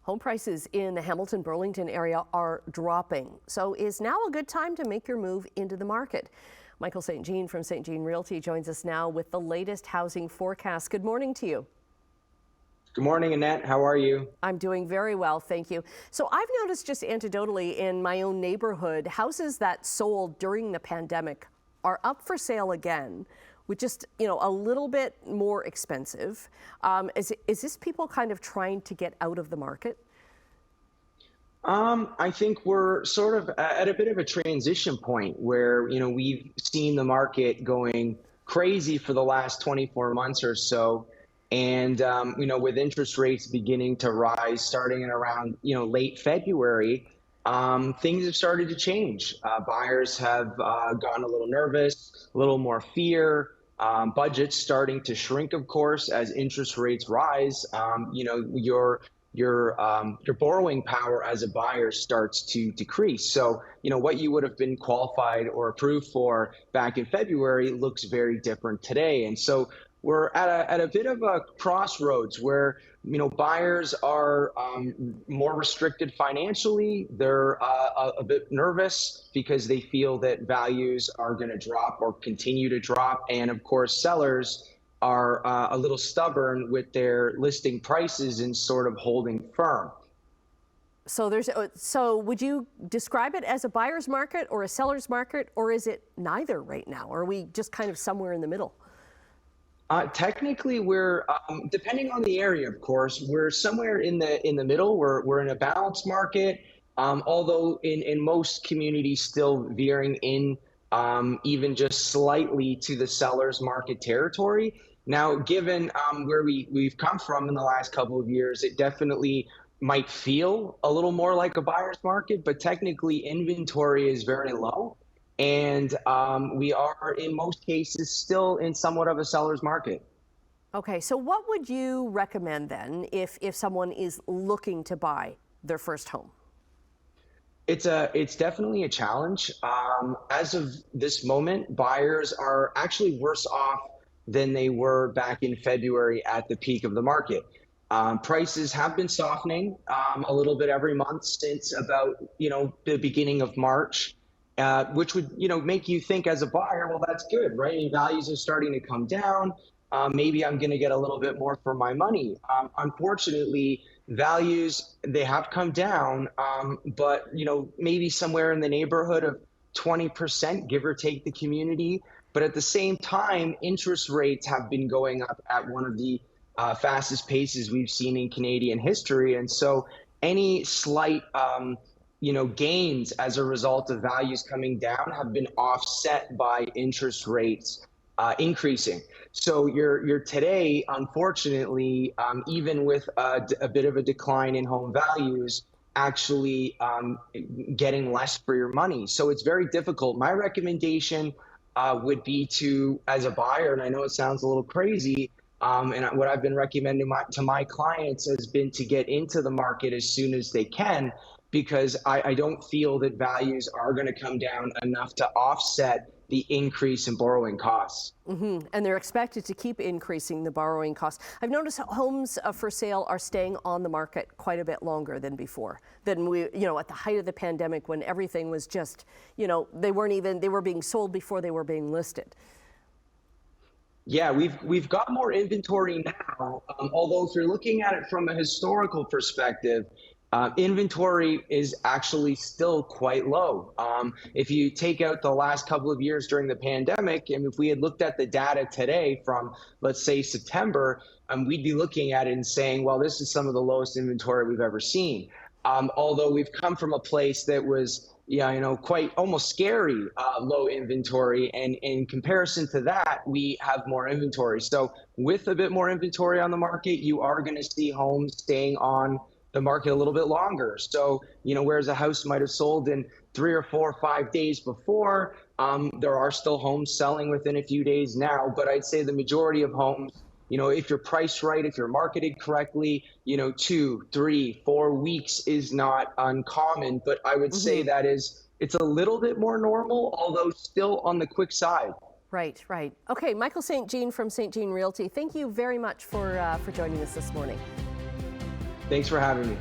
Home prices in the Hamilton-Burlington area are dropping. So is now a good time to make your move into the market? Michael St. Jean from St. Jean Realty joins us now with the latest housing forecast. Good morning to you. Good morning, Annette. How are you? I'm doing very well, thank you. So I've noticed just anecdotally in my own neighborhood, houses that sold during the pandemic are up for sale again, with just, a little bit more expensive. Is this people kind of trying to get out of the market? I think we're sort of at a bit of a transition point where, we've seen the market going crazy for the last 24 months or so. And, with interest rates beginning to rise starting in around, late February, things have started to change. Buyers have gotten a little nervous, a little more fear. Budgets starting to shrink, of course, as interest rates rise. Your borrowing power as a buyer starts to decrease. So, what you would have been qualified or approved for back in February looks very different today. And so we're at a bit of a crossroads where, buyers are more restricted financially. They're a bit nervous because they feel that values are going to drop or continue to drop. And of course, sellers are a little stubborn with their listing prices and sort of holding firm. So would you describe it as a buyer's market or a seller's market, or is it neither right now? Or are we just kind of somewhere in the middle? Technically, we're depending on the area, of course, we're somewhere in the middle. We're in a balanced market, although in most communities still veering in even just slightly to the seller's market territory. Now, given where we've come from in the last couple of years, it definitely might feel a little more like a buyer's market, but technically inventory is very low. And we are, in most cases, still in somewhat of a seller's market. Okay, so what would you recommend then if someone is looking to buy their first home? It's definitely a challenge. As of this moment, buyers are actually worse off than they were back in February at the peak of the market. Prices have been softening a little bit every month since about the beginning of March. Which would, make you think as a buyer, well, that's good, right? And values are starting to come down. Maybe I'm going to get a little bit more for my money. Unfortunately, values, they have come down, but, maybe somewhere in the neighborhood of 20%, give or take the community. But at the same time, interest rates have been going up at one of the fastest paces we've seen in Canadian history. And so any slight gains as a result of values coming down have been offset by interest rates increasing. So you're today, unfortunately, even with a bit of a decline in home values, actually getting less for your money. So it's very difficult. My recommendation would be to, as a buyer, and I know it sounds a little crazy, and what I've been recommending to my clients has been to get into the market as soon as they can, because I don't feel that values are going to come down enough to offset the increase in borrowing costs. Mm-hmm. And they're expected to keep increasing the borrowing costs. I've noticed homes for sale are staying on the market quite a bit longer than before, than we, at the height of the pandemic when everything was just, they were being sold before they were being listed. Yeah, we've got more inventory now, although if you're looking at it from a historical perspective, inventory is actually still quite low. If you take out the last couple of years during the pandemic, and if we had looked at the data today from, let's say, September, we'd be looking at it and saying, well, this is some of the lowest inventory we've ever seen. Although we've come from a place that was, quite almost scary low inventory. And in comparison to that, we have more inventory. So with a bit more inventory on the market, you are going to see homes staying on the market a little bit longer. So, whereas a house might have sold in 3 or 4 or 5 days before, there are still homes selling within a few days now. But I'd say the majority of homes, if you're priced right, if you're marketed correctly, 2, 3, 4 weeks is not uncommon. But I would say that it's a little bit more normal, although still on the quick side. Right, right. Okay, Michael St. Jean from St. Jean Realty, thank you very much for joining us this morning. Thanks for having me.